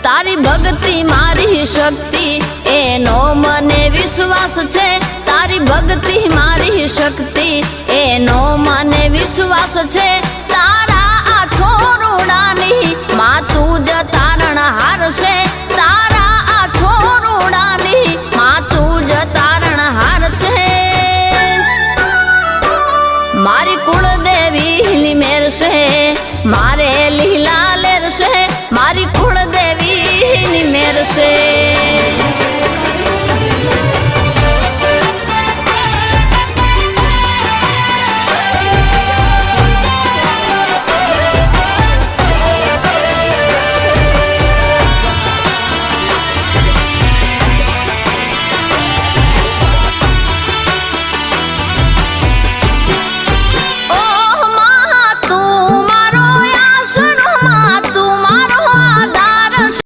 તારી ભક્તિ મારી શક્તિ એનો મને વિશ્વાસ છે તારી ભક્તિ મારી શક્તિ એનો મને વિશ્વાસ છે તારા આ છોરુડાની માં તું જ તારણહાર છે તારા આ છોરુડાની માં તું જ તારણહાર છે મારી કુળદેવી મેર છે મારે લીલા લેર છે મારી કુળદેવી મેર છે